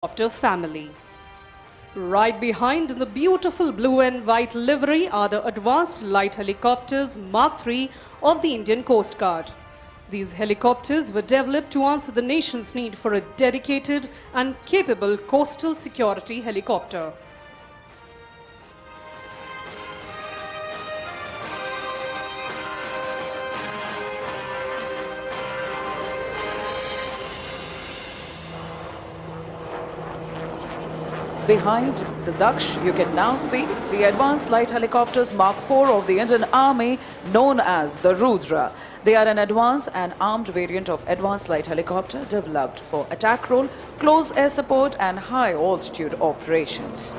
helicopter family. Right behind in the beautiful blue and white livery are the advanced light helicopters Mark III of the Indian Coast Guard. These helicopters were developed to answer the nation's need for a dedicated and capable coastal security helicopter. Behind the Daksh, you can now see the advanced light helicopters Mark IV of the Indian Army, known as the Rudra. They are an advanced and armed variant of advanced light helicopter developed for attack role, close air support and high altitude operations.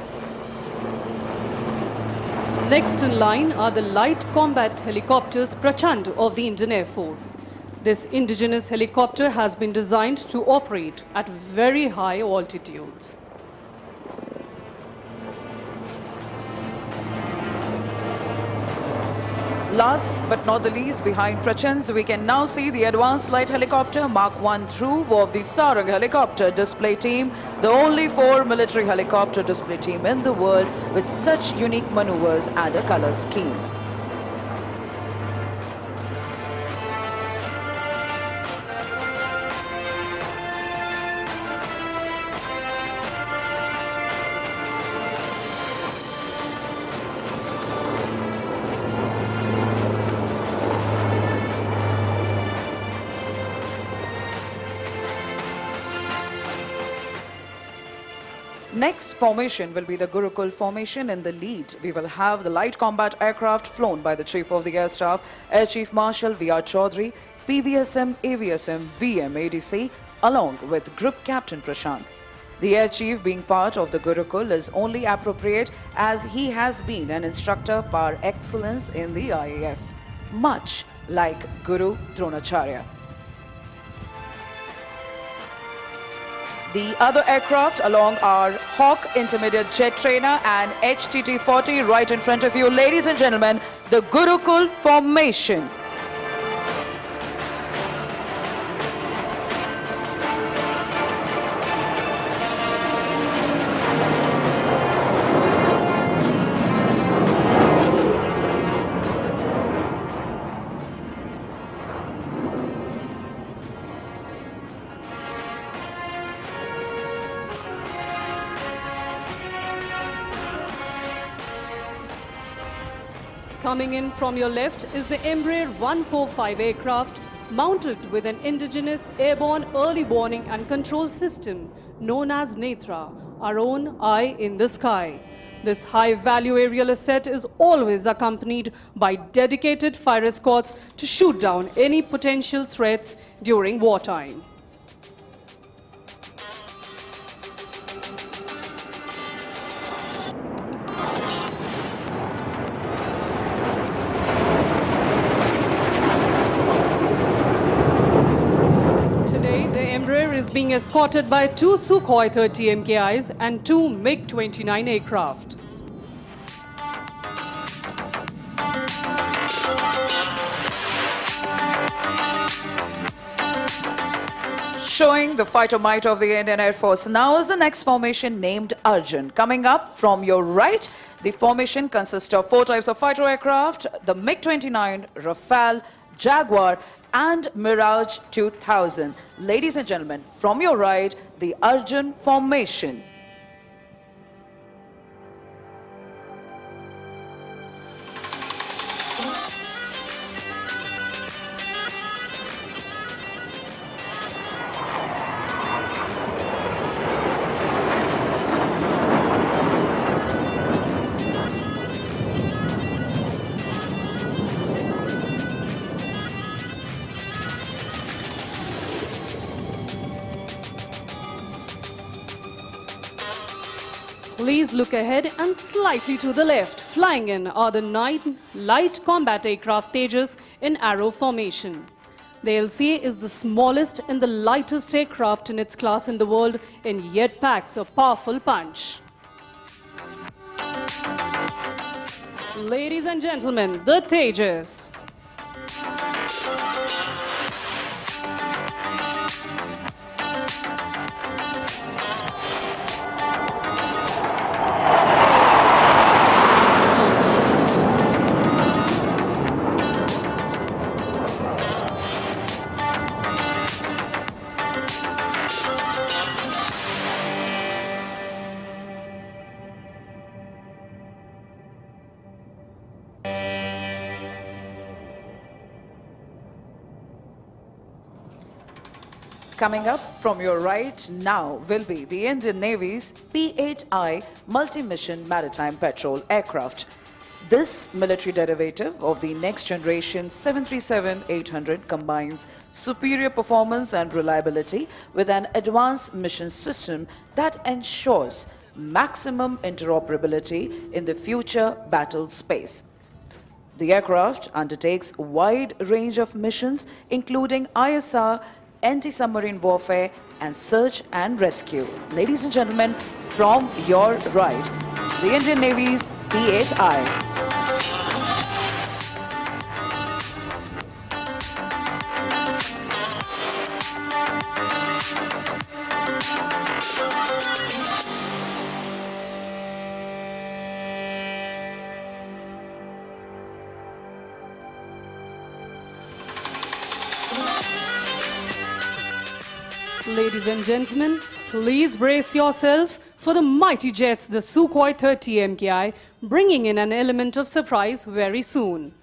Next in line are the light combat helicopters Prachand of the Indian Air Force. This indigenous helicopter has been designed to operate at very high altitudes. Last but not the least, behind Prachands, we can now see the advanced light helicopter Mark I Dhruv of the Sarang helicopter display team, the only 4 military helicopter display team in the world with such unique maneuvers and a color scheme. Next formation will be the Gurukul formation. In the lead, we will have the light combat aircraft flown by the Chief of the Air Staff, Air Chief Marshal V.R. Chaudhary, PVSM, AVSM, VM, ADC, along with Group Captain Prashant. The Air Chief being part of the Gurukul is only appropriate as he has been an instructor par excellence in the IAF, much like Guru Dronacharya. The other aircraft along are Hawk Intermediate Jet Trainer and HTT-40 right in front of you. Ladies and gentlemen, the Gurukul formation. Coming in from your left is the Embraer 145 aircraft mounted with an indigenous airborne early warning and control system known as Netra, our own eye in the sky. This high-value aerial asset is always accompanied by dedicated fire escorts to shoot down any potential threats during wartime. Is being escorted by 2 Sukhoi 30 MKIs and 2 MiG-29 aircraft. Showing the fighter might of the Indian Air Force. Now is the next formation named Arjun. Coming up from your right, the formation consists of 4 types of fighter aircraft, the MiG-29, Rafale, Jaguar and Mirage 2000. Ladies and gentlemen, from your right, the Arjun formation. Please look ahead and slightly to the left. Flying in are the 9 light combat aircraft Tejas in arrow formation. The LCA is the smallest and the lightest aircraft in its class in the world and yet packs a powerful punch. Ladies and gentlemen, the Tejas. Coming up from your right now will be the Indian Navy's P-8I multi-mission maritime patrol aircraft. This military derivative of the next generation 737-800 combines superior performance and reliability with an advanced mission system that ensures maximum interoperability in the future battle space. The aircraft undertakes a wide range of missions, including ISR, anti-submarine warfare, and search and rescue. Ladies and gentlemen, from your right, the Indian Navy's P-8I. Ladies and gentlemen, please brace yourself for the mighty jets, the Sukhoi 30 MKI, bringing in an element of surprise very soon.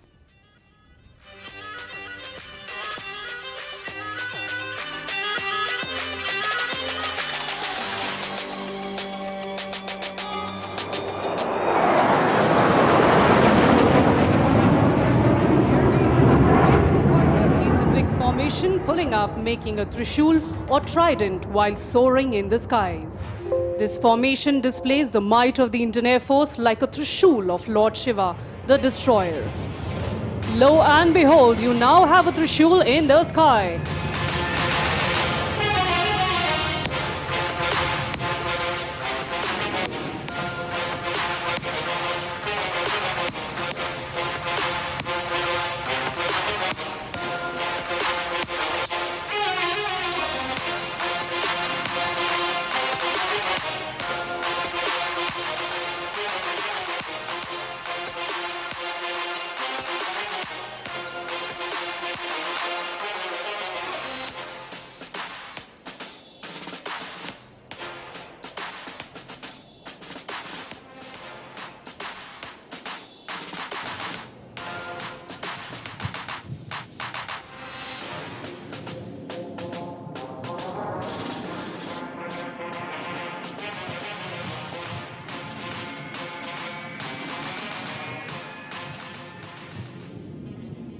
Pulling up, making a Trishul or trident while soaring in the skies. This formation displays the might of the Indian Air Force like a Trishul of Lord Shiva, the destroyer. Lo and behold, you now have a Trishul in the sky.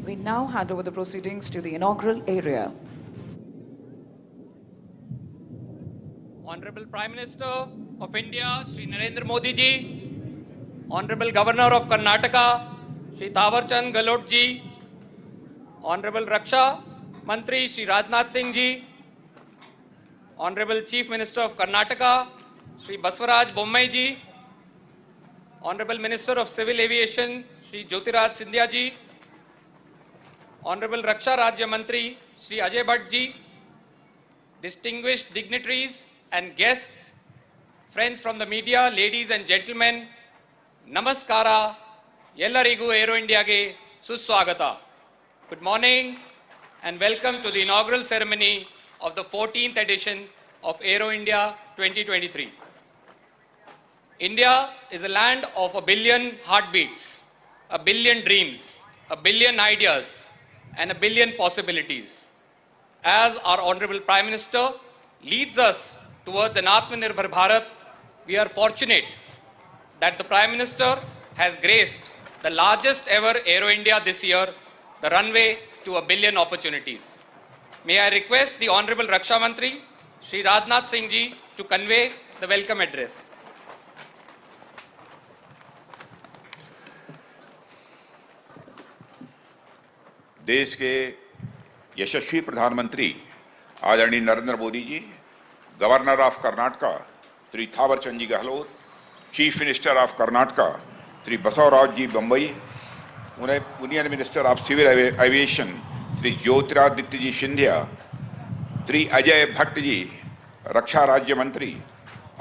We now hand over the proceedings to the inaugural area. Honorable Prime Minister of India, Shri Narendra Modi ji, Honorable Governor of Karnataka, Shri Thawarchand Gehlot ji, Honorable Raksha Mantri, Shri Rajnath Singh ji, Honorable Chief Minister of Karnataka, Shri Baswaraj Bommai ji, Honorable Minister of Civil Aviation, Shri Jyotiraj Scindia ji, Honorable Raksha Rajya Mantri, Shri Ajay Bhatt ji, distinguished dignitaries and guests, friends from the media, ladies and gentlemen, Namaskara, Yellarigu Aero India ge Suswagata. Good morning and welcome to the inaugural ceremony of the 14th edition of Aero India 2023. India is a land of a billion heartbeats, a billion dreams, a billion ideas, and a billion possibilities. As our Honorable Prime Minister leads us towards an Atmanirbhar Bharat, we are fortunate that the Prime Minister has graced the largest ever Aero India this year, the runway to a billion opportunities. May I request the Honorable Raksha Mantri, Shri Rajnath Singh ji, to convey the welcome address. देश के यशस्वी प्रधानमंत्री आदरणीय Narendra Modi ji, governor of Karnataka Shri Thaawarchand ji Gehlot, chief minister of Karnataka Shri Basavaraj ji Bommai, union minister of civil aviation Shri Jyotiraditya ji Scindia, Shri Ajay Bhatt ji, रक्षा राज्य मंत्री,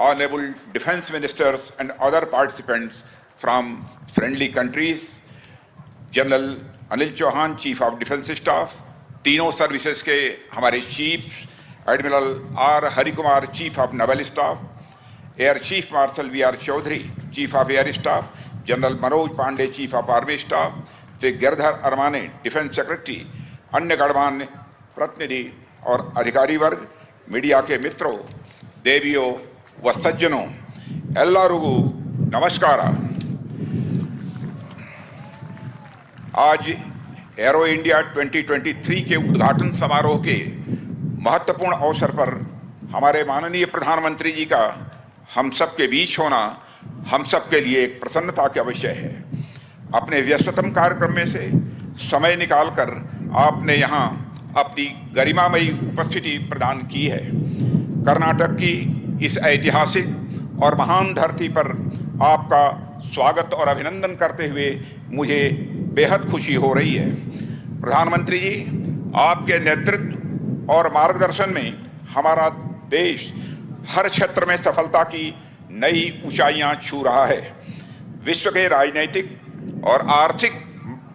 honourable defence ministers and other participants from friendly countries, general Anil Chauhan, chief of defence staff, तीनों services के हमारे chiefs, admiral R Harikumar, chief of naval staff, air chief marshal we are Chaudhari, chief of air staff, general Manoj Pande, chief of army staff, Shri Giridhar Aramane, defence secretary, अन्य गणमान्य प्रतिनिधि और अधिकारी वर्ग, media के मित्रों, देवियों व सज्जनों, एल्लारुगु नमस्कार। आज एरो इंडिया 2023 के उद्घाटन समारोह के महत्वपूर्ण अवसर पर हमारे माननीय प्रधानमंत्री जी का हम सब के बीच होना हम सब के लिए एक प्रसन्नता का विषय है। अपने व्यस्ततम कार्यक्रम में से समय निकालकर आपने यहाँ अपनी गरिमामयी उपस्थिति प्रदान की है। कर्नाटक की इस ऐतिहासिक और महान धरती पर आपका स्वागत और अभिनंदन करते हुए मुझे बेहद खुशी हो रही है। प्रधानमंत्री जी, आपके नेतृत्व और मार्गदर्शन में हमारा देश हर क्षेत्र में सफलता की नई ऊंचाइयां छू रहा है। विश्व के राजनीतिक और आर्थिक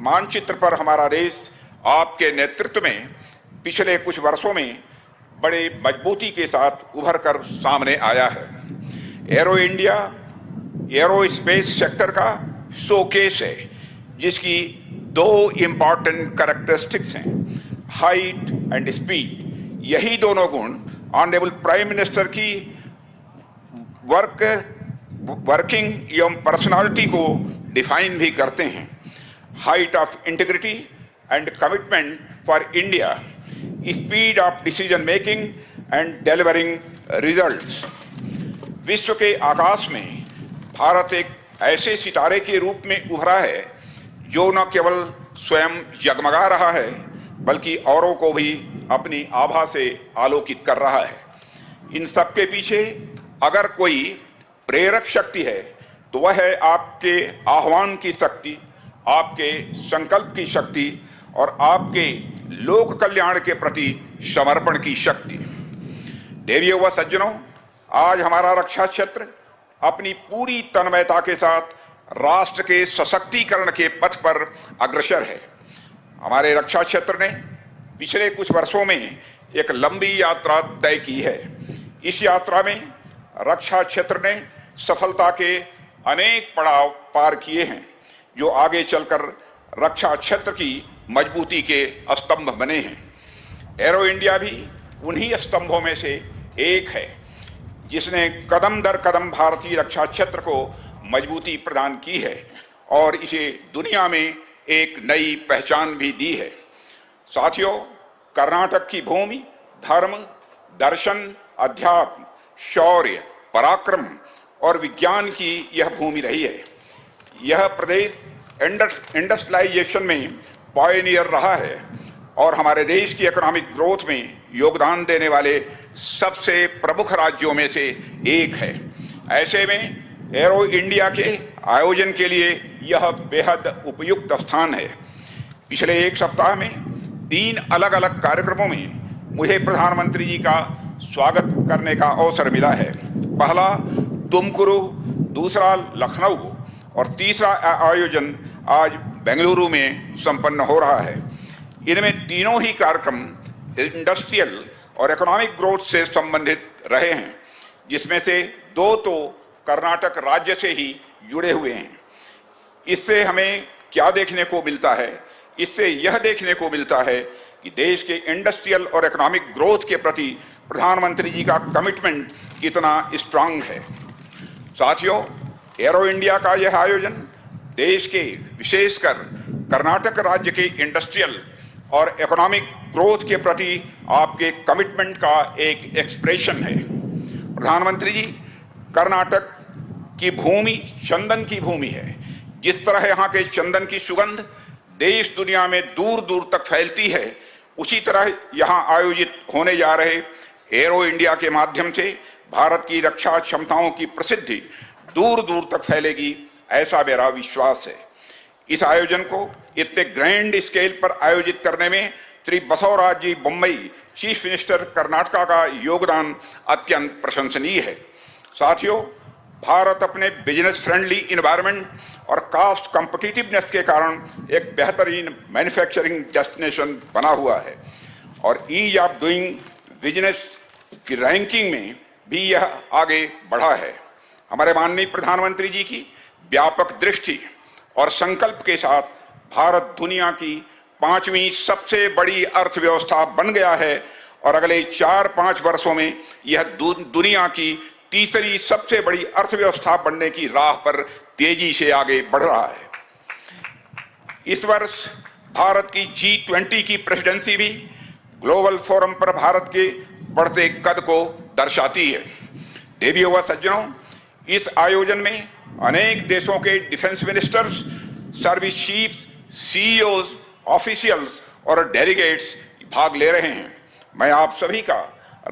मानचित्र पर हमारा देश आपके नेतृत्व में पिछले कुछ वर्षों में बड़े मजबूती के साथ उभर कर सामने आया है। Arrow India arrow space sector का शोकेस है, जिसकी दो इम्पॉर्टेंट कैरेक्टरिस्टिक्स हैं, हाइट एंड स्पीड। यही दोनों गुण ऑनरेबल प्राइम मिनिस्टर की वर्किंग एवं पर्सनालिटी को डिफाइन भी करते हैं। Height of integrity and commitment for India, speed of decision making and delivering results. विश्व के आकाश में भारत एक ऐसे सितारे के रूप में उभरा है जो न केवल स्वयं जगमगा रहा है बल्कि औरों को भी अपनी आभा से आलोकित कर रहा है। इन सब के पीछे अगर कोई प्रेरक शक्ति है तो वह है आपके आह्वान की शक्ति, आपके संकल्प की शक्ति और आपके लोक कल्याण के प्रति समर्पण की शक्ति। देवियों व सज्जनों, आज हमारा रक्षा क्षेत्र अपनी पूरी तन्मयता के साथ राष्ट्र के सशक्तिकरण के पथ पर अग्रसर है। हमारे रक्षा क्षेत्र ने पिछले कुछ वर्षों में एक लंबी यात्रा तय की है। इस यात्रा में रक्षा क्षेत्र ने सफलता के अनेक पड़ाव पार किए हैं, जो आगे चलकर रक्षा क्षेत्र की मजबूती के स्तंभ बने हैं। एरो इंडिया भी उन्हीं स्तंभों में से एक है, जिसने कदम दर कदम भारतीय रक्षा क्षेत्र को मजबूती प्रदान की है और इसे दुनिया में एक नई पहचान भी दी है। साथियों, कर्नाटक की भूमि धर्म, दर्शन, अध्यात्म, शौर्य, पराक्रम और विज्ञान की यह भूमि रही है। यह प्रदेश इंडस्ट्रियलाइजेशन में पायनियर रहा है और हमारे देश की इकोनॉमिक ग्रोथ में योगदान देने वाले सबसे प्रमुख राज्यों में से एक है। ऐसे में एरो इंडिया के आयोजन के लिए यह बेहद उपयुक्त स्थान है। पिछले एक सप्ताह में 3 अलग अलग कार्यक्रमों में मुझे प्रधानमंत्री जी का स्वागत करने का अवसर मिला है। पहला तुमकुरु, दूसरा लखनऊ और तीसरा आयोजन आज बेंगलुरु में संपन्न हो रहा है। इनमें तीनों ही कार्यक्रम इंडस्ट्रियल और इकोनॉमिक ग्रोथ से संबंधित रहे हैं, जिसमें से 2 तो कर्नाटक राज्य से ही जुड़े हुए हैं। इससे हमें क्या देखने को मिलता है? इससे यह देखने को मिलता है कि देश के इंडस्ट्रियल और इकोनॉमिक ग्रोथ के प्रति प्रधानमंत्री जी का कमिटमेंट कितना स्ट्रांग है। साथियों, एरो इंडिया का यह आयोजन देश के, विशेषकर कर्नाटक राज्य के इंडस्ट्रियल और इकोनॉमिक ग्रोथ के प्रति आपके कमिटमेंट का एक एक्सप्रेशन है। प्रधानमंत्री जी, कर्नाटक की भूमि चंदन की भूमि है। जिस तरह यहाँ के चंदन की सुगंध देश दुनिया में दूर दूर तक फैलती है, उसी तरह यहाँ आयोजित होने जा रहे एरो इंडिया के माध्यम से भारत की रक्षा क्षमताओं की प्रसिद्धि दूर दूर तक फैलेगी, ऐसा मेरा विश्वास है। इस आयोजन को इतने ग्रैंड स्केल पर आयोजित करने में श्री बसवराज जी बम्बई, चीफ मिनिस्टर कर्नाटका का योगदान अत्यंत प्रशंसनीय है। साथियों, भारत अपने बिजनेस फ्रेंडली इन्वायरमेंट और कास्ट कॉम्पिटिटिवनेस के कारण एक बेहतरीन मैन्युफैक्चरिंग डेस्टिनेशन बना हुआ है और ईज ऑफ डूइंग बिजनेस की रैंकिंग में भी यह आगे बढ़ा है। हमारे माननीय प्रधानमंत्री जी की व्यापक दृष्टि और संकल्प के साथ भारत दुनिया की 5वीं सबसे बड़ी अर्थव्यवस्था बन गया है और अगले 4-5 वर्षों में यह दुनिया की तीसरी सबसे बड़ी अर्थव्यवस्था बनने की राह पर तेजी से आगे बढ़ रहा है। इस वर्ष भारत की G20 की प्रेसिडेंसी भी ग्लोबल फोरम पर भारत के बढ़ते कद को दर्शाती है। देवियों व सज्जनों, इस आयोजन में अनेक देशों के defence ministers, service chiefs, CEOs, officials और डेलीगेट्स भाग ले रहे हैं। मैं आप सभी का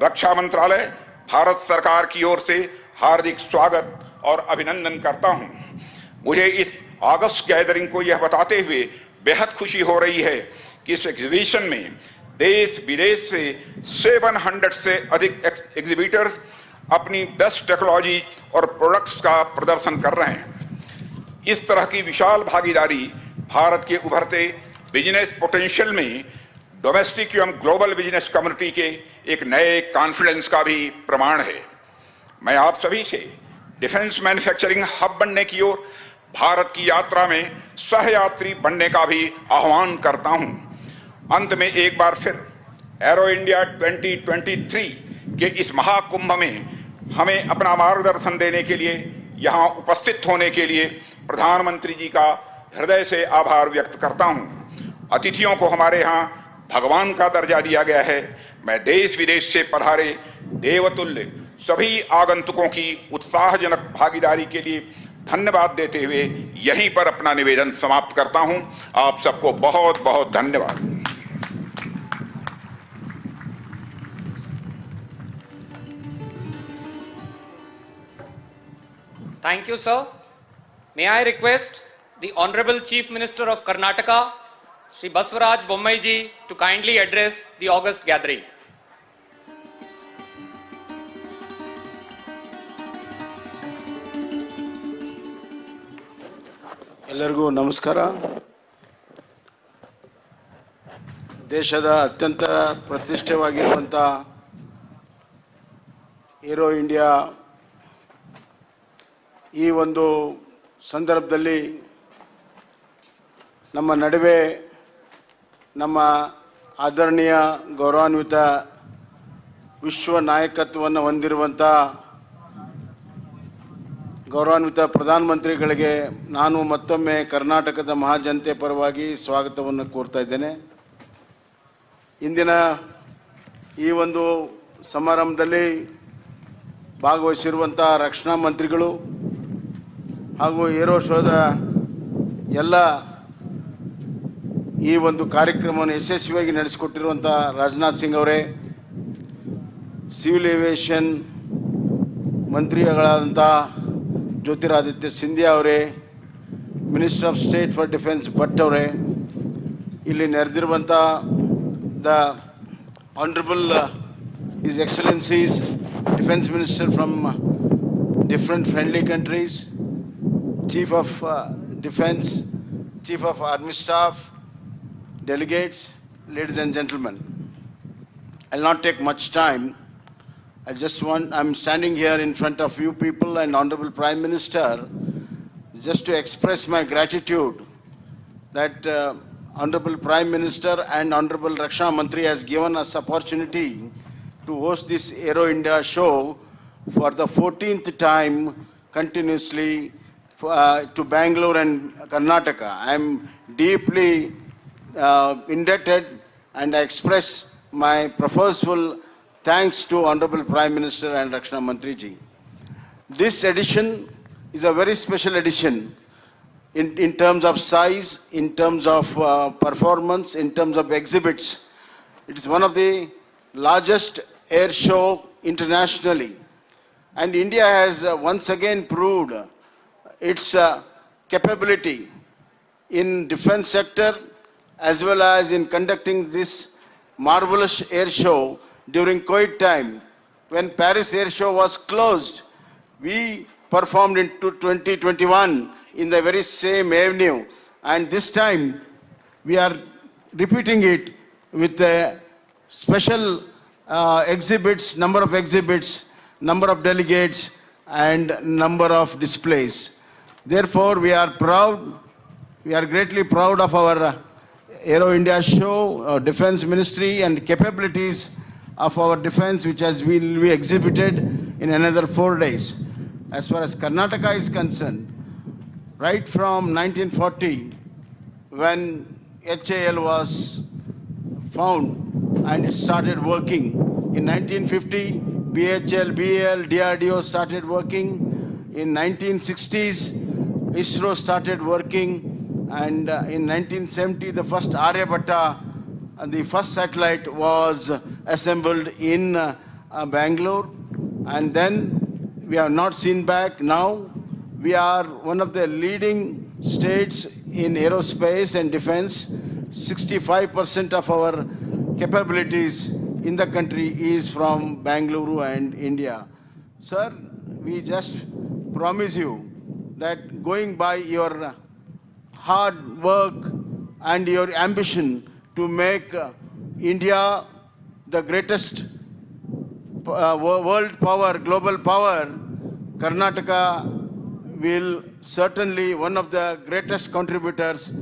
रक्षा मंत्रालय, भारत सरकार की ओर से हार्दिक स्वागत और अभिनंदन करता हूं। मुझे इस अगस्त गैदरिंग को यह बताते हुए बेहद खुशी हो रही है कि इस एग्जीबिशन में देश विदेश से 700 से अधिक एग्जीबिटर्स अपनी बेस्ट टेक्नोलॉजी और प्रोडक्ट्स का प्रदर्शन कर रहे हैं। इस तरह की विशाल भागीदारी भारत के उभरते बिजनेस पोटेंशियल में डोमेस्टिक एवं ग्लोबल बिजनेस कम्युनिटी के एक नए कॉन्फिडेंस का भी प्रमाण है। मैं आप सभी से डिफेंस मैन्युफैक्चरिंग हब बनने की ओर भारत की यात्रा में सहयात्री बनने का भी आह्वान करता हूं। अंत में एक बार फिर एरो इंडिया 2023 के इस महाकुंभ में हमें अपना मार्गदर्शन देने के लिए, यहाँ उपस्थित होने के लिए प्रधानमंत्री जी का हृदय से आभार व्यक्त करता हूँ। अतिथियों को हमारे यहाँ भगवान का दर्जा दिया गया है। मैं देश विदेश से पधारे देवतुल्य सभी आगंतुकों की उत्साहजनक भागीदारी के लिए धन्यवाद देते हुए यहीं पर अपना निवेदन समाप्त करता हूं। आप सबको बहुत बहुत धन्यवाद। Thank you, sir. May I request the Honorable Chief Minister of Karnataka, Shri Baswaraj Bommai ji, to kindly address the August gathering. ಎಲ್ಲರಿಗೂ ನಮಸ್ಕಾರ. ದೇಶದ ಅತ್ಯಂತ ಪ್ರತಿಷ್ಠೆವಾಗಿರುವಂಥ ಏರೋ ಇಂಡಿಯಾ ಈ ಒಂದು ಸಂದರ್ಭದಲ್ಲಿ ನಮ್ಮ ನಡುವೆ ನಮ್ಮ ಆದರಣೀಯ ಗೌರವಾನ್ವಿತ ವಿಶ್ವ ನಾಯಕತ್ವವನ್ನು ಹೊಂದಿರುವಂಥ ಗೌರವಾನ್ವಿತ ಪ್ರಧಾನಮಂತ್ರಿಗಳಿಗೆ ನಾನು ಮತ್ತೊಮ್ಮೆ ಕರ್ನಾಟಕದ ಮಹಾಜನತೆ ಪರವಾಗಿ ಸ್ವಾಗತವನ್ನು ಕೋರ್ತಾ ಇದ್ದೇನೆ. ಇಂದಿನ ಈ ಒಂದು ಸಮಾರಂಭದಲ್ಲಿ ಭಾಗವಹಿಸಿರುವಂಥ ರಕ್ಷಣಾ ಮಂತ್ರಿಗಳು ಹಾಗೂ ಏರೋ ಶೋದ ಎಲ್ಲ ಈ ಒಂದು ಕಾರ್ಯಕ್ರಮವನ್ನು ಯಶಸ್ವಿಯಾಗಿ ನಡೆಸಿಕೊಟ್ಟಿರುವಂಥ ರಾಜನಾಥ್ ಸಿಂಗ್ ಅವರೇ, ಸಿವಿಲ್ ಏವಿಯೇಷನ್ ಮಂತ್ರಿಗಳಾದಂಥ ಜ್ಯೋತಿರಾದಿತ್ಯ ಸಿಂಧಿಯಾ ಅವರೇ, minister of state for defence Bhat ಅವರೇ, ಇಲ್ಲಿ ನೆರೆದಿರುವಂಥ the honourable his excellencies defence minister from different friendly countries, chief of defence, chief of army staff, delegates, ladies and gentlemen. I'll not take much time. I'm standing here in front of you people and Honorable Prime Minister just to express my gratitude that Honorable Prime Minister and Honorable Raksha Mantri has given us opportunity to host this Aero India show for the 14th time continuously to Bangalore and Karnataka. I'm deeply indebted and I express my profuseful thanks to Honorable Prime Minister and Rakshana Mantri ji. This edition is a very special edition in terms of size, in terms of performance, in terms of exhibits. It is one of the largest air show internationally, and India has once again proved its capability in defense sector as well as in conducting this marvelous air show during COVID time. When Paris Air Show was closed, we performed in 2021 in the very same avenue, and this time we are repeating it with a special exhibits, number of exhibits, number of delegates and number of displays. Therefore, we are greatly proud of our Aero India show, Defense Ministry and capabilities of our defense, which will be exhibited in another 4 days. As far as Karnataka is concerned, right from 1940, when HAL was found and it started working. In 1950, BHL, BAL, DRDO started working. In 1960s, ISRO started working. And in 1970, the first Aryabhatta, the first satellite was assembled in Bangalore. And then we have not seen back. Now we are one of the leading states in aerospace and defense. 65% of our capabilities in the country is from Bangalore and India. Sir, we just promise you that going by your hard work and your ambition to make India the greatest world power, global power, Karnataka will certainly one of the greatest contributors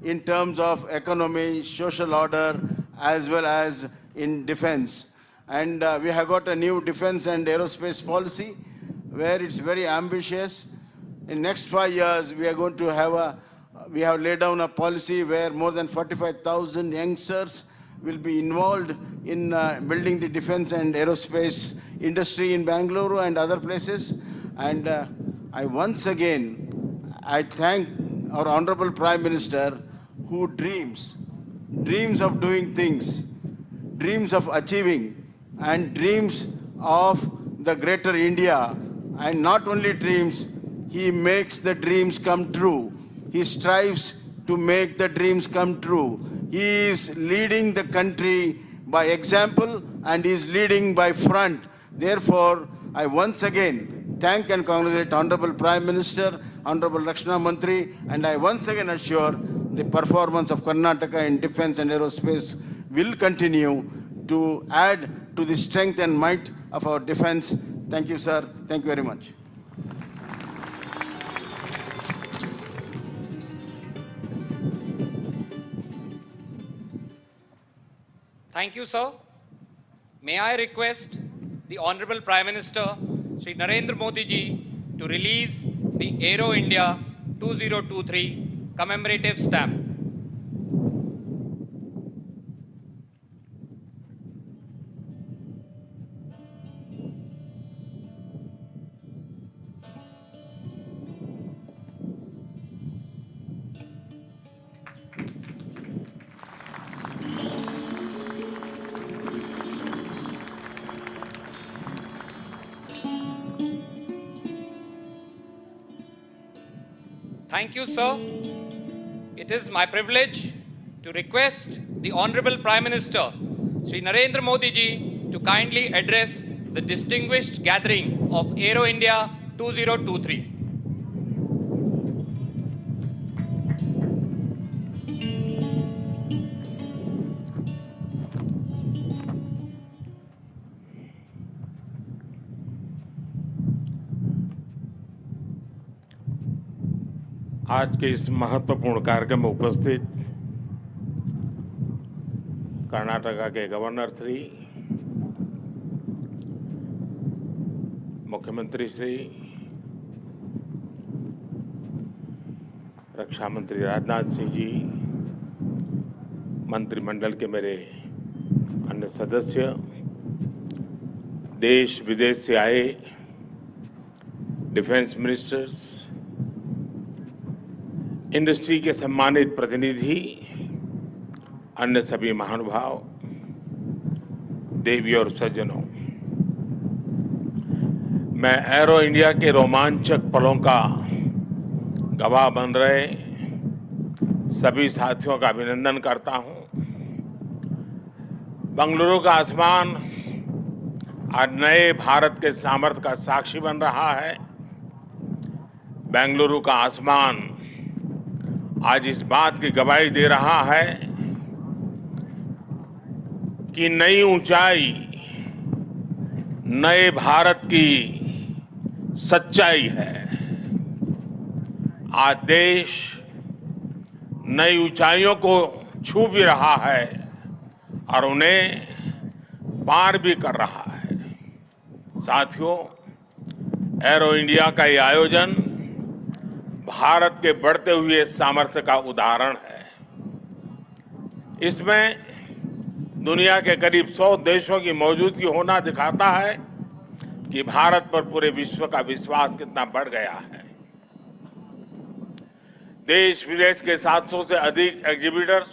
in terms of economy, social order, as well as in defense. And we have got a new defense and aerospace policy where it's very ambitious. In next 5 years, we are going to have we have laid down a policy where more than 45,000 youngsters will be involved in building the defense and aerospace industry in Bangalore and other places. And I once again, I thank our Honorable Prime Minister who dreams of doing things, dreams of achieving, and dreams of the greater India. And not only dreams, he makes the dreams come true. He strives to make the dreams come true. He is leading the country by example and he is leading by front. Therefore, I once again thank and congratulate Honorable Prime Minister, Honorable Rakshana Mantri, and I once again assure the performance of Karnataka in defense and aerospace will continue to add to the strength and might of our defense. Thank you, sir. Thank you very much. Thank you, sir. May I request the Honorable Prime Minister, Shri Narendra Modi ji, to release the Aero India 2023 commemorative stamp. Thank you, sir. It is my privilege to request the Honorable Prime Minister, Shri Narendra Modi ji, to kindly address the distinguished gathering of Aero India 2023. आज के इस महत्वपूर्ण कार्यक्रम में उपस्थित कर्नाटका के governor Shri, मुख्यमंत्री श्री, रक्षा मंत्री राजनाथ सिंह जी, मंत्रिमंडल के मेरे अन्य सदस्य, देश विदेश से आए डिफेंस मिनिस्टर्स, इंडस्ट्री के सम्मानित प्रतिनिधि, अन्य सभी महानुभाव, देवी और सज्जनों, मैं एरो इंडिया के रोमांचक पलों का गवाह बन रहे सभी साथियों का अभिनंदन करता हूं। बंगलुरु का आसमान आज नए भारत के सामर्थ्य का साक्षी बन रहा है। बेंगलुरु का आसमान आज इस बात की गवाही दे रहा है कि नई ऊंचाई, नए भारत की सच्चाई है। आज देश नई ऊंचाइयों को छू भी रहा है और उन्हें पार भी कर रहा है। साथियों, एरो इंडिया का ये आयोजन भारत के बढ़ते हुए सामर्थ्य का उदाहरण है। इसमें दुनिया के करीब 100 देशों की मौजूदगी होना दिखाता है कि भारत पर पूरे विश्व का विश्वास कितना बढ़ गया है। देश विदेश के 700 से अधिक एग्जीबिटर्स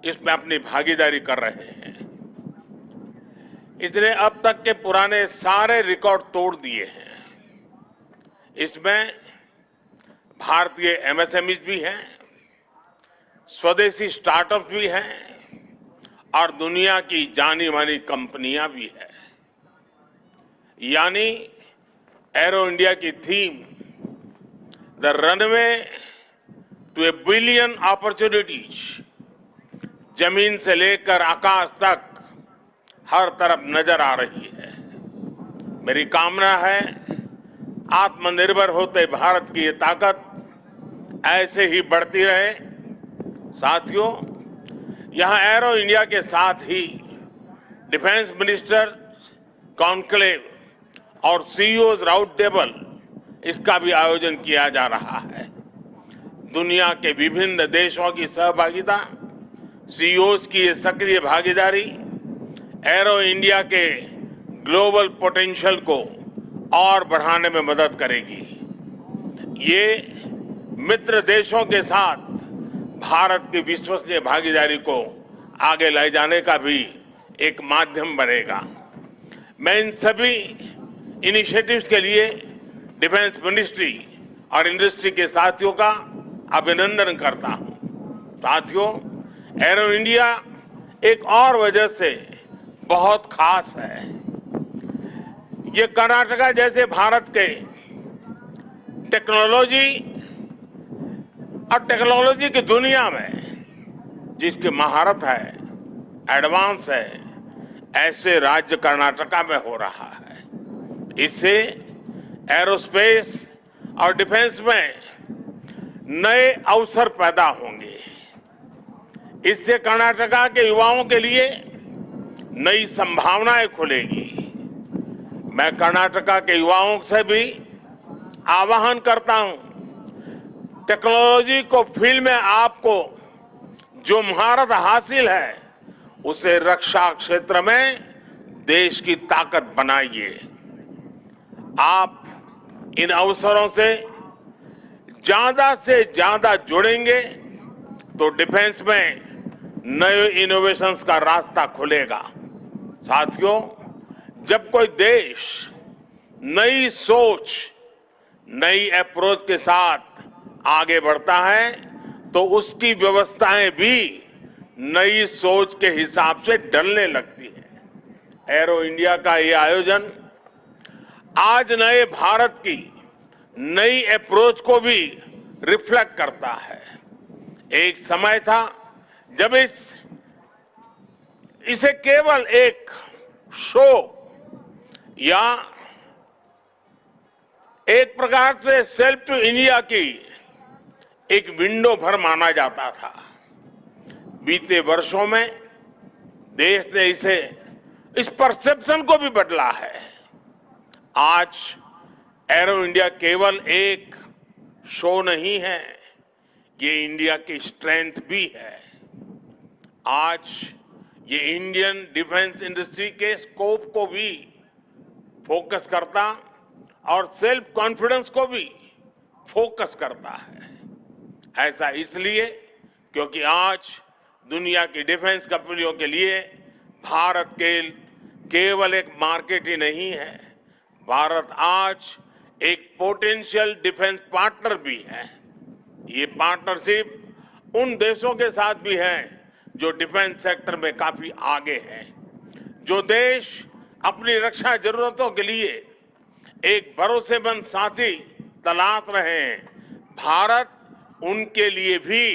इसमें अपनी भागीदारी कर रहे हैं। इसने अब तक के पुराने सारे रिकॉर्ड तोड़ दिए हैं। इसमें भारतीय एमएसएमईज भी हैं, स्वदेशी स्टार्टअप भी हैं और दुनिया की जानी मानी कंपनियां भी हैं। यानी एरो इंडिया की theme the runway to a billion opportunities, जमीन से लेकर आकाश तक हर तरफ नजर आ रही है। मेरी कामना है आत्मनिर्भर होते भारत की ये ताकत ऐसे ही बढ़ती रहे। साथियों, यहां एरो इंडिया के साथ ही डिफेंस मिनिस्टर्स कॉन्क्लेव और सीईओज राउंड टेबल इसका भी आयोजन किया जा रहा है। दुनिया के विभिन्न देशों की सहभागिता, सीईओज की ये सक्रिय भागीदारी एरो इंडिया के ग्लोबल पोटेंशियल को और बढ़ाने में मदद करेगी। ये मित्र देशों के साथ भारत की विश्वसनीय भागीदारी को आगे ले जाने का भी एक माध्यम बनेगा। मैं इन सभी इनिशिएटिव्स के लिए डिफेंस मिनिस्ट्री और इंडस्ट्री के साथियों का अभिनंदन करता हूं। साथियों, एरो इंडिया एक और वजह से बहुत खास है। ये कर्नाटका जैसे भारत के टेक्नोलॉजी और टेक्नोलॉजी की दुनिया में जिसकी महारत है, एडवांस है, ऐसे राज्य कर्नाटका में हो रहा है। इससे एरोस्पेस और डिफेंस में नए अवसर पैदा होंगे। इससे कर्नाटका के युवाओं के लिए नई संभावनाएं खुलेगी। मैं कर्नाटका के युवाओं से भी आह्वान करता हूं, टेक्नोलॉजी को फील्ड में आपको जो महारत हासिल है उसे रक्षा क्षेत्र में देश की ताकत बनाइए। आप इन अवसरों से ज्यादा जुड़ेंगे तो डिफेंस में नए इनोवेशंस का रास्ता खुलेगा। साथियों, जब कोई देश नई सोच, नई अप्रोच के साथ आगे बढ़ता है तो उसकी व्यवस्थाएं भी नई सोच के हिसाब से ढलने लगती है। एरो इंडिया का ये आयोजन आज नए भारत की नई अप्रोच को भी रिफ्लेक्ट करता है। एक समय था जब इसे केवल एक शो या एक प्रकार से सेल्फ टू इंडिया की एक विंडो भर माना जाता था। बीते वर्षों में देश ने इस परसेप्शन को भी बदला है। आज एरो इंडिया केवल एक शो नहीं है, ये इंडिया की स्ट्रेंथ भी है। आज ये इंडियन डिफेंस इंडस्ट्री के स्कोप को भी फोकस करता और सेल्फ कॉन्फिडेंस को भी फोकस करता है। ऐसा इसलिए क्योंकि आज दुनिया की डिफेंस कंपनियों के लिए भारत केवल एक मार्केट ही नहीं है, भारत आज एक पोटेंशियल डिफेंस पार्टनर भी है। ये पार्टनरशिप उन देशों के साथ भी है जो डिफेंस सेक्टर में काफी आगे हैं। जो देश अपनी रक्षा जरूरतों के लिए एक भरोसेमंद साथी तलाश रहे हैं, भारत उनके लिए भी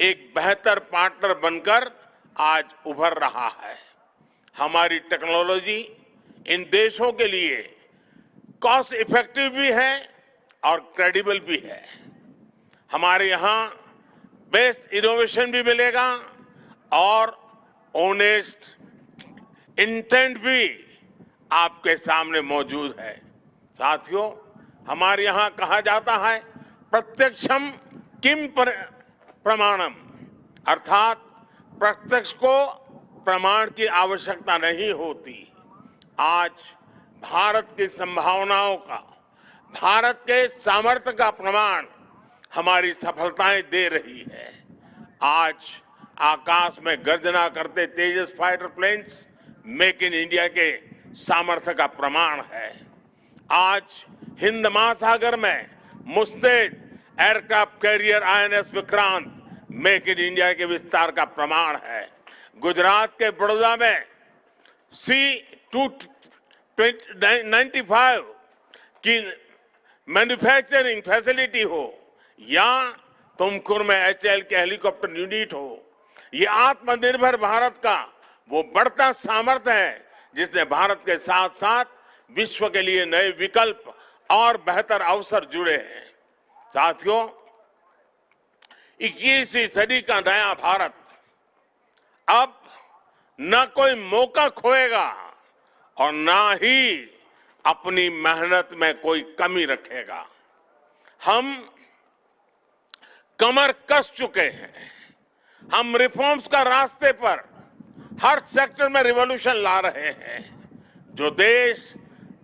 एक बेहतर पार्टनर बनकर आज उभर रहा है। हमारी टेक्नोलॉजी इन देशों के लिए कॉस्ट इफेक्टिव भी है और क्रेडिबल भी है। हमारे यहाँ बेस्ट इनोवेशन भी मिलेगा और ऑनेस्ट इंटेंट भी आपके सामने मौजूद है। साथियों, हमारे यहाँ कहा जाता है प्रत्यक्षम किम प्रमाणम, अर्थात प्रत्यक्ष को प्रमाण की आवश्यकता नहीं होती। आज भारत की संभावनाओं का, भारत के सामर्थ्य का प्रमाण हमारी सफलताएं दे रही है। आज आकाश में गर्जना करते Tejas fighter planes make in India के सामर्थ्य का प्रमाण है। आज हिंद महासागर में मुस्तैद aircraft carrier INS Vikrant make in India के विस्तार का प्रमाण है। गुजरात के बड़ौदा में C-295 की मैन्युफैक्चरिंग फैसिलिटी हो या तुमकुर में HAL के हेलीकॉप्टर यूनिट हो, ये आत्मनिर्भर भारत का वो बढ़ता सामर्थ्य है जिसने भारत के साथ साथ विश्व के लिए नए विकल्प और बेहतर अवसर जुड़े हैं। साथियों, 21वीं सदी का नया भारत अब न कोई मौका खोएगा और न ही अपनी मेहनत में कोई कमी रखेगा। हम कमर कस चुके हैं। हम रिफॉर्म्स का रास्ते पर हर सेक्टर में रिवॉल्यूशन ला रहे हैं। जो देश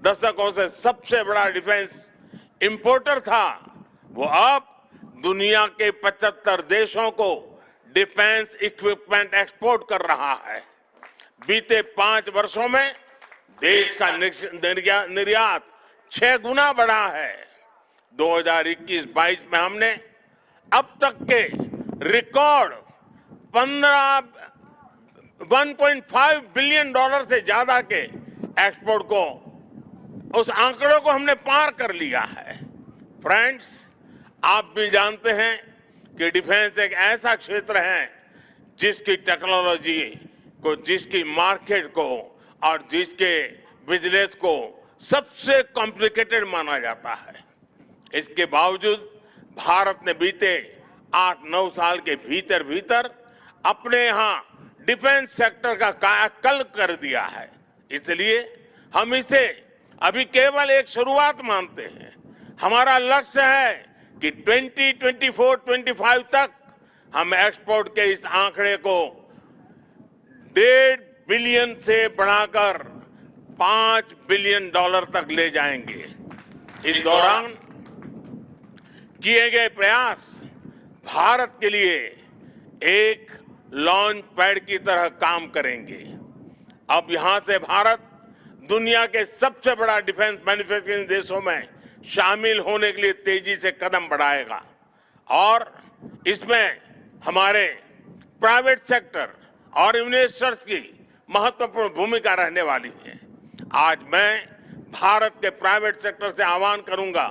दशकों से सबसे बड़ा डिफेंस इंपोर्टर था, वो अब दुनिया के 75 देशों को डिफेंस इक्विपमेंट एक्सपोर्ट कर रहा है। बीते 5 वर्षों में देश का निर्यात 6 गुना बढ़ा है। 2021-22 में हमने अब तक के रिकॉर्ड 1.5 बिलियन डॉलर से ज्यादा के एक्सपोर्ट को, उस आंकड़ों को हमने पार कर लिया है। फ्रेंड्स, आप भी जानते हैं कि डिफेंस एक ऐसा क्षेत्र है जिसकी टेक्नोलॉजी को, जिसकी मार्केट को और जिसके बिजनेस को सबसे कॉम्प्लिकेटेड माना जाता है। इसके बावजूद भारत ने बीते 8-9 साल के भीतर भीतर अपने यहाँ डिफेंस सेक्टर का कायाकल्प कर दिया है। इसलिए हम इसे अभी केवल एक शुरुआत मानते हैं। हमारा लक्ष्य है कि 2024-25 तक हम एक्सपोर्ट के इस आंकड़े को 1.5 बिलियन से बढ़ाकर 5 बिलियन डॉलर तक ले जाएंगे। इस दौरान किए गए प्रयास भारत के लिए एक लॉन्च पैड की तरह काम करेंगे। अब यहां से भारत दुनिया के सबसे बड़ा डिफेंस मैन्युफैक्चरिंग देशों में शामिल होने के लिए तेजी से कदम बढ़ाएगा और इसमें हमारे प्राइवेट सेक्टर और इन्वेस्टर्स की महत्वपूर्ण भूमिका रहने वाली है। आज मैं भारत के प्राइवेट सेक्टर से आह्वान करूंगा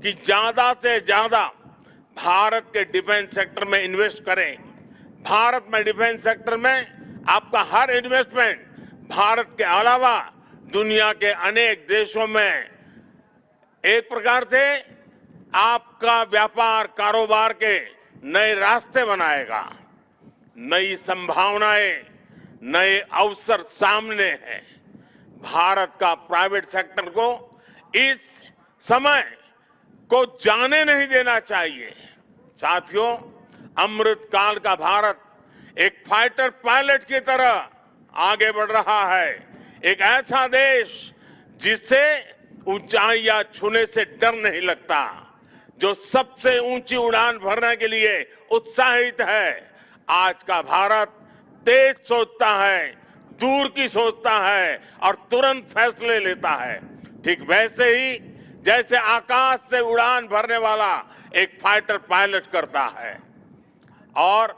कि ज्यादा से ज्यादा भारत के डिफेंस सेक्टर में इन्वेस्ट करें। भारत में डिफेंस सेक्टर में आपका हर इन्वेस्टमेंट भारत के अलावा दुनिया के अनेक देशों में एक प्रकार से आपका व्यापार कारोबार के नए रास्ते बनाएगा। नई संभावनाएं, नए अवसर सामने हैं। भारत का प्राइवेट सेक्टर को इस समय को जाने नहीं देना चाहिए। साथियों, अमृत काल का भारत एक फाइटर पायलट की तरह आगे बढ़ रहा है। एक ऐसा देश जिससे ऊंचाइयां छूने से डर नहीं लगता, जो सबसे ऊंची उड़ान भरने के लिए उत्साहित है। आज का भारत तेज सोचता है, दूर की सोचता है और तुरंत फैसले लेता है। ठीक वैसे ही जैसे आकाश से उड़ान भरने वाला एक फाइटर पायलट करता है। और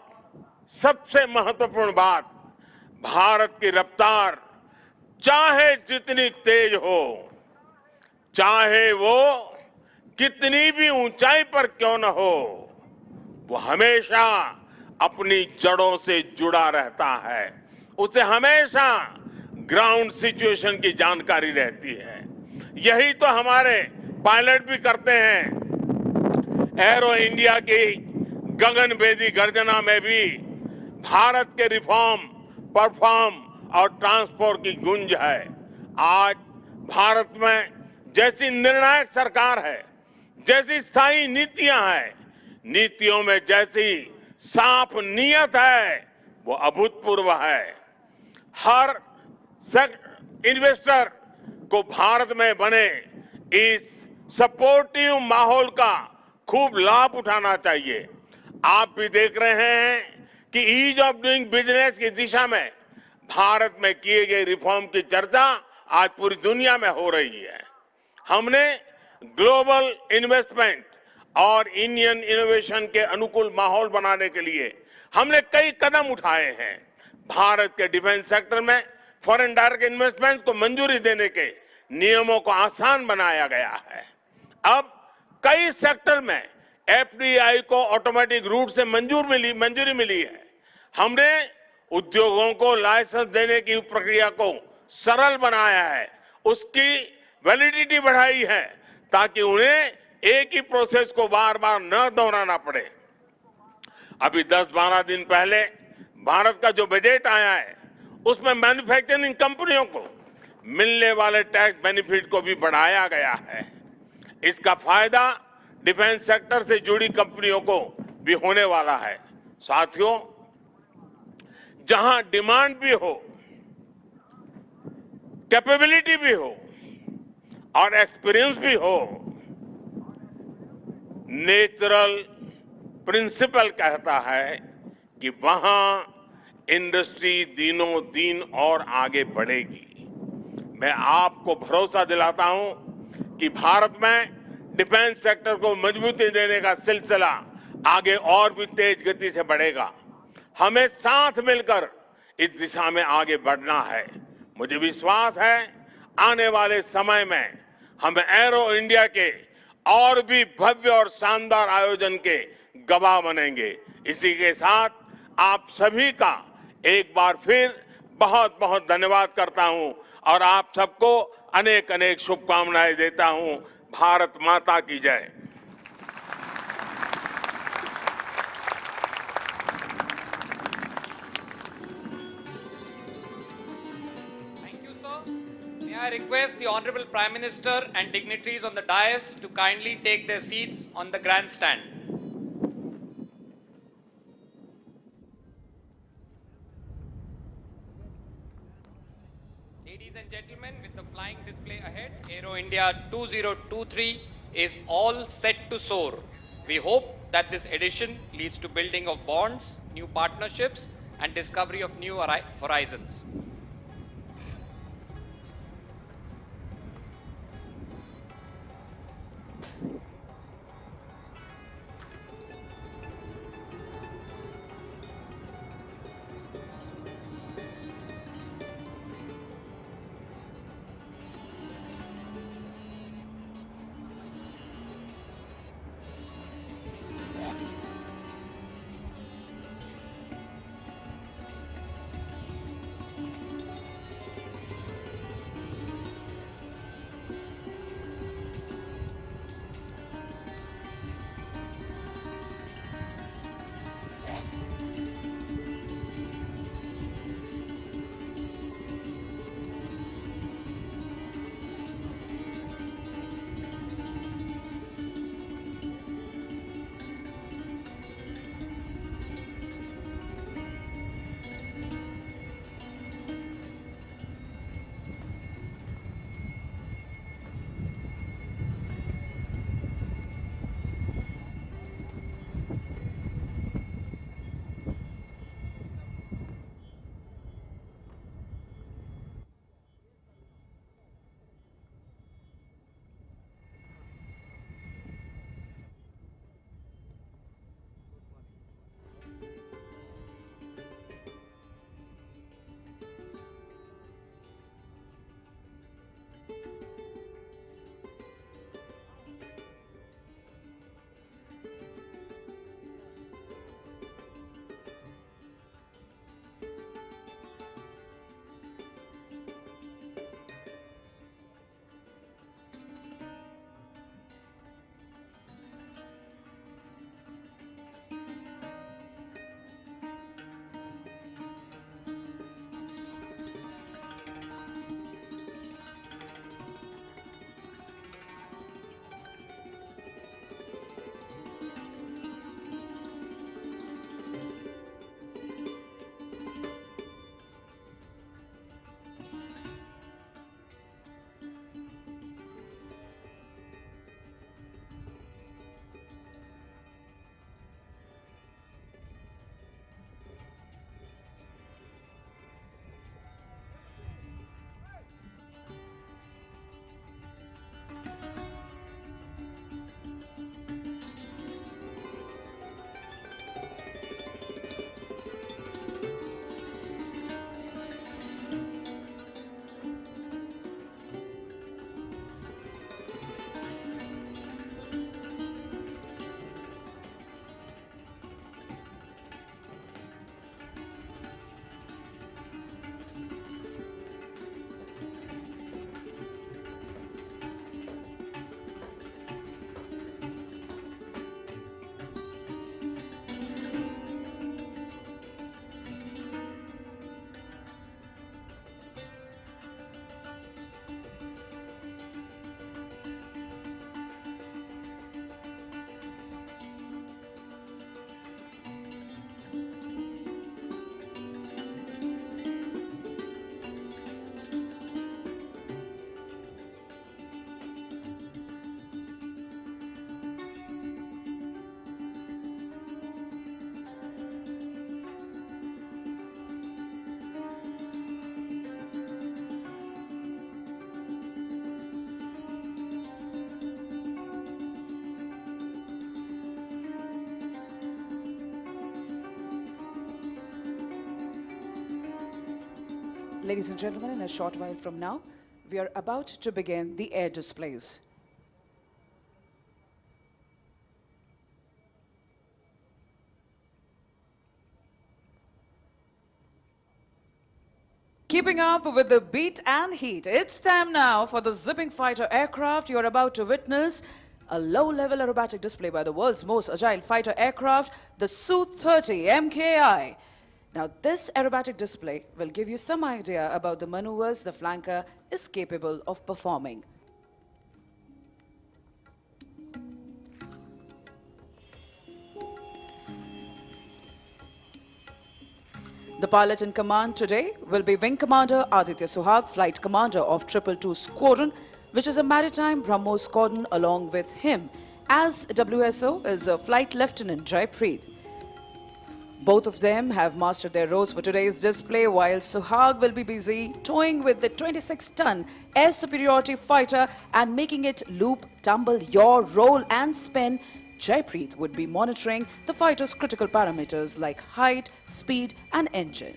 सबसे महत्वपूर्ण बात, भारत की रफ्तार चाहे जितनी तेज हो, चाहे वो कितनी भी ऊंचाई पर क्यों न हो, वो हमेशा अपनी जड़ों से जुड़ा रहता है। उसे हमेशा ग्राउंड सिचुएशन की जानकारी रहती है। यही तो हमारे पायलट भी करते हैं। एरो इंडिया की गगनभेदी गर्जना में भी भारत के रिफॉर्म, परफॉर्म और ट्रांसपोर्ट की गूंज है। आज भारत में जैसी निर्णायक सरकार है, जैसी स्थायी नीतियां हैं, नीतियों में जैसी साफ नीयत है, वो अभूतपूर्व है। हर इन्वेस्टर को भारत में बने इस सपोर्टिव माहौल का खूब लाभ उठाना चाहिए। आप भी देख रहे हैं कि ईज ऑफ डूइंग बिजनेस की दिशा में भारत में किए गए रिफॉर्म की चर्चा आज पूरी दुनिया में हो रही है। हमने ग्लोबल इन्वेस्टमेंट और इंडियन इनोवेशन के अनुकूल माहौल बनाने के लिए हमने कई कदम उठाए हैं। भारत के डिफेंस सेक्टर में फॉरेन डायरेक्ट इन्वेस्टमेंट्स को मंजूरी देने के नियमों को आसान बनाया गया है। अब कई सेक्टर में एफडीआई को ऑटोमेटिक रूट से मंजूरी मिली है। हमने उद्योगों को लाइसेंस देने की प्रक्रिया को सरल बनाया है, उसकी वैलिडिटी बढ़ाई है ताकि उन्हें एक ही प्रोसेस को बार बार न दोहराना पड़े। अभी 10-12 दिन पहले भारत का जो बजट आया है उसमें मैन्युफैक्चरिंग कंपनियों को मिलने वाले टैक्स बेनिफिट को भी बढ़ाया गया है। इसका फायदा डिफेंस सेक्टर से जुड़ी कंपनियों को भी होने वाला है। साथियों, जहां डिमांड भी हो, कैपेबिलिटी भी हो और एक्सपीरियंस भी हो, नेचुरल प्रिंसिपल कहता है कि वहां इंडस्ट्री दिनों दिन और आगे बढ़ेगी। मैं आपको भरोसा दिलाता हूं कि भारत में डिफेंस सेक्टर को मजबूती देने का सिलसिला आगे और भी तेज गति से बढ़ेगा। हमें साथ मिलकर इस दिशा में आगे बढ़ना है। मुझे विश्वास है आने वाले समय में हम एरो इंडिया के और भी भव्य और शानदार आयोजन के गवाह बनेंगे। इसी के साथ आप सभी का एक बार फिर बहुत बहुत धन्यवाद करता हूं और आप सबको अनेक अनेक शुभकामनाएं देता हूं। भारत माता की जय। Thank you, sir. May I request the Honorable Prime Minister and dignitaries on the dais to kindly take their seats on the grandstand. Ladies and gentlemen, with the flying display ahead, Aero India 2023 is all set to soar. We hope that this edition leads to building of bonds, new partnerships, and discovery of new horizons. Ladies and gentlemen, in a short while from now, we are about to begin the air displays. Keeping up with the beat and heat, it's time now for the zipping fighter aircraft. You're about to witness a low-level aerobatic display by the world's most agile fighter aircraft, the Su-30 MKI. Now, this aerobatic display will give you some idea about the maneuvers the flanker is capable of performing. The pilot in command today will be Wing Commander Aditya Suhag, Flight Commander of 222 Squadron, which is a maritime BrahMos squadron. Along with him as WSO is Flight Lieutenant Jaipreet. Both of them have mastered their roles for today's display, while Suhag will be busy toying with the 26-ton air superiority fighter and making it loop, tumble, yaw, roll and spin. Jaipreet would be monitoring the fighter's critical parameters like height, speed and engine.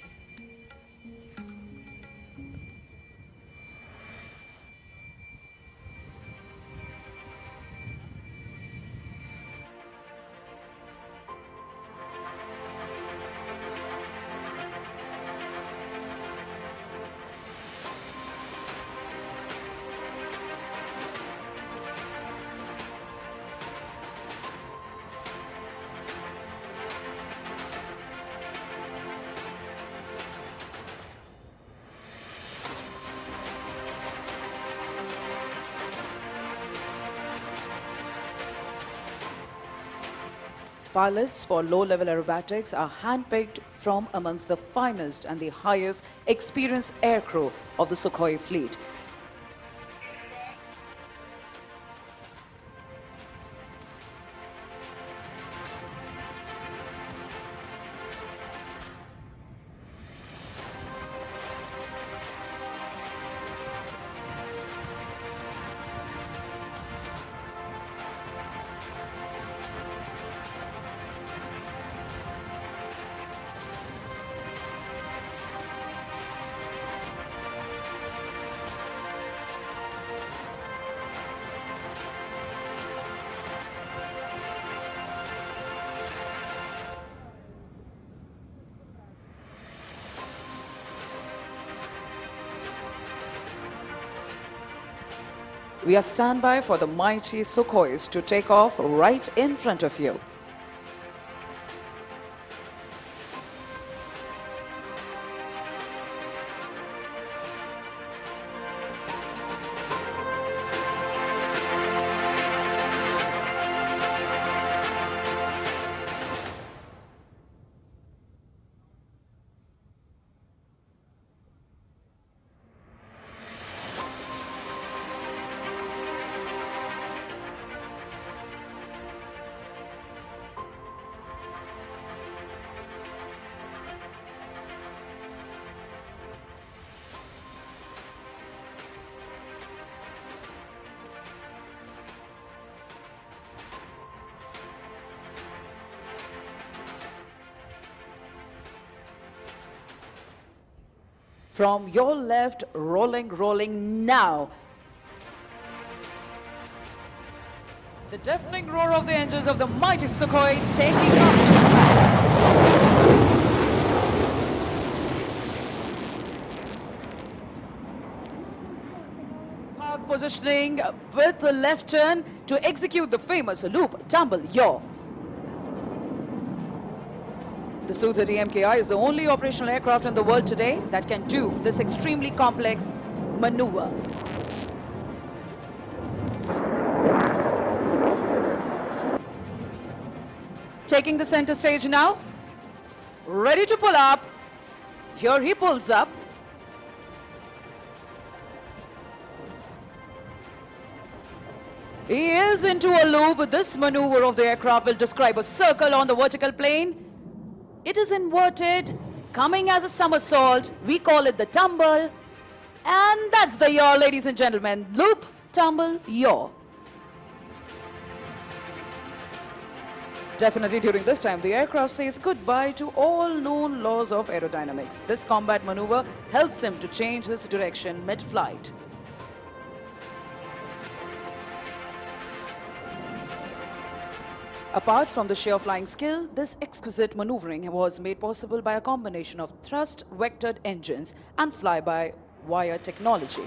Pilots for low-level aerobatics are handpicked from amongst the finest and the highest experienced aircrew of the Sukhoi fleet. We are standby for the mighty Sukhois to take off right in front of you. From your left, rolling now. The deafening roar of the engines of the mighty Sukhoi taking up the skies. Positioning with the left turn to execute the famous loop, tumble, yaw. The Su-30 MKI is the only operational aircraft in the world today that can do this extremely complex maneuver. Taking the center stage now, ready to pull up. Here he pulls up. He is into a loop. This maneuver of the aircraft will describe a circle on the vertical plane. It is inverted, coming as a somersault. We call it the tumble. And that's the yaw, ladies and gentlemen. Loop, tumble, yaw. Definitely during this time, the aircraft says goodbye to all known laws of aerodynamics. This combat maneuver helps him to change his direction mid-flight. Apart from the sheer flying skill, this exquisite maneuvering was made possible by a combination of thrust-vectored engines and fly-by-wire technology.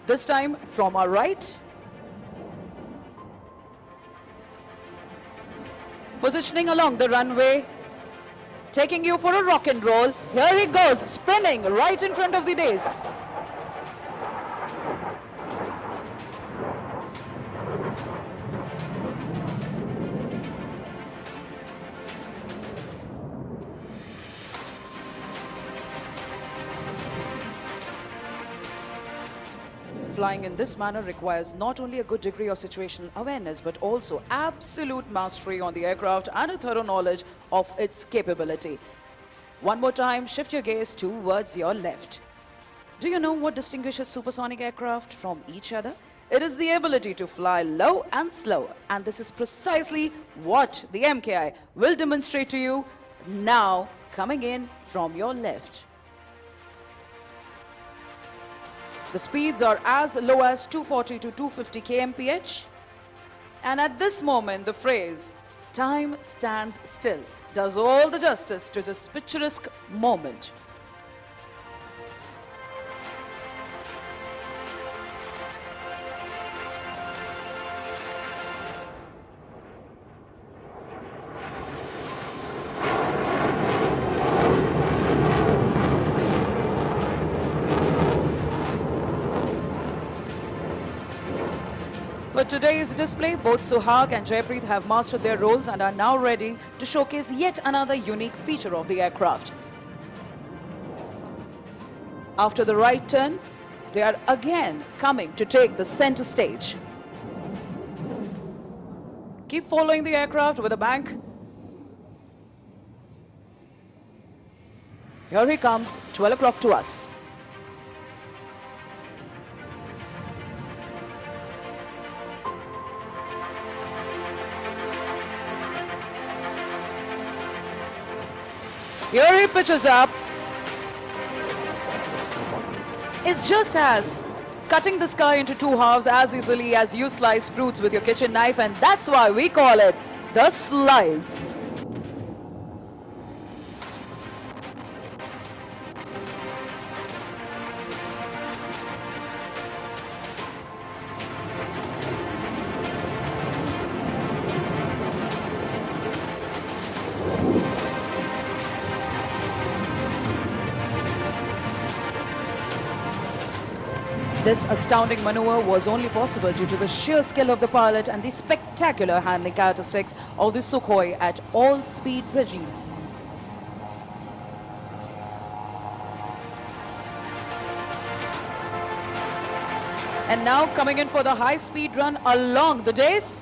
This time from our right, positioning along the runway, taking you for a rock and roll. Here he goes, spinning right in front of the dais. Flying in this manner requires not only a good degree of situational awareness, but also absolute mastery on the aircraft and a thorough knowledge of its capability. One more time, shift your gaze towards your left. Do you know what distinguishes supersonic aircraft from each other? It is the ability to fly low and slow, and this is precisely what the MKI will demonstrate to you now, coming in from your left. The speeds are as low as 240 to 250 kmph. And at this moment, the phrase, "time stands still," does all the justice to this picturesque moment. For today's display, both Suhag and Jaipreet have mastered their roles and are now ready to showcase yet another unique feature of the aircraft. After the right turn, they are again coming to take the center stage. Keep following the aircraft with a bank. Here he comes, 12 o'clock to us. Here he pitches up. It's just as cutting the sky into two halves as easily as you slice fruits with your kitchen knife, and that's why we call it the slice. This astounding maneuver was only possible due to the sheer skill of the pilot and the spectacular handling characteristics of the Sukhoi at all speed regimes. And now coming in for the high-speed run along the dais.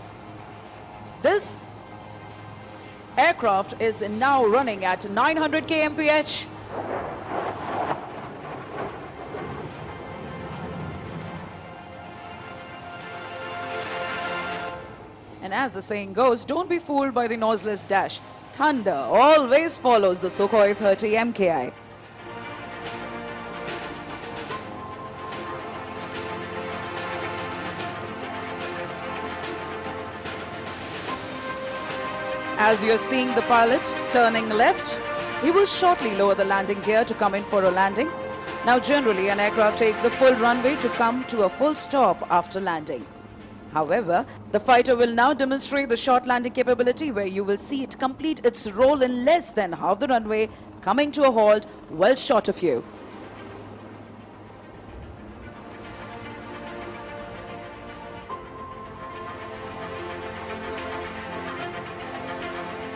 This aircraft is now running at 900 kmph. And as the saying goes, don't be fooled by the noiseless dash. Thunder always follows the Sukhoi 30 MKI. As you're seeing the pilot turning left, he will shortly lower the landing gear to come in for a landing. Now generally an aircraft takes the full runway to come to a full stop after landing. However, the fighter will now demonstrate the short landing capability where you will see it complete its roll in less than half the runway, coming to a halt well short of you.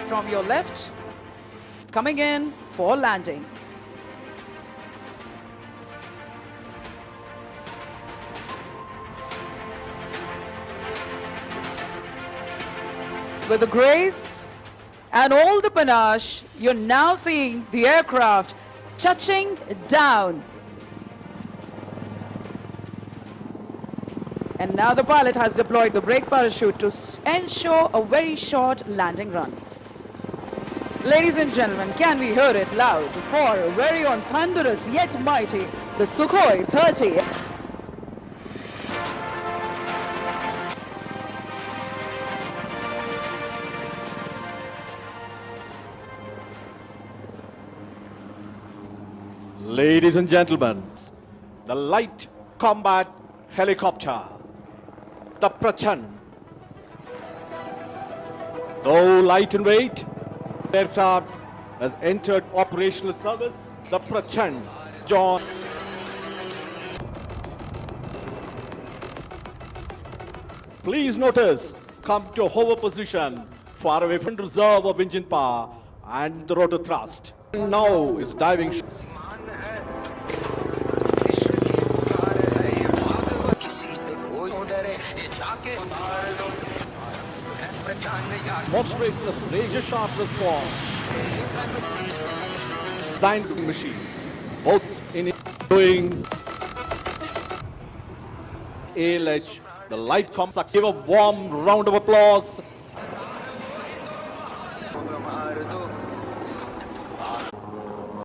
From your left, coming in for landing. With the grace and all the panache, you're now seeing the aircraft touching down. And now the pilot has deployed the brake parachute to ensure a very short landing run. Ladies and gentlemen, can we hear it loud for very on thunderous yet mighty, the Sukhoi 30. Ladies and gentlemen, the light combat helicopter, the Prachand. Though light in weight, aircraft has entered operational service. The Prachand John. Please notice, come to a hover position far away from reserve of engine power and the rotor thrust. Now is diving. Demonstrates the razor sharp response. Designed machines, both in doing ALH, the light comes. Give a warm round of applause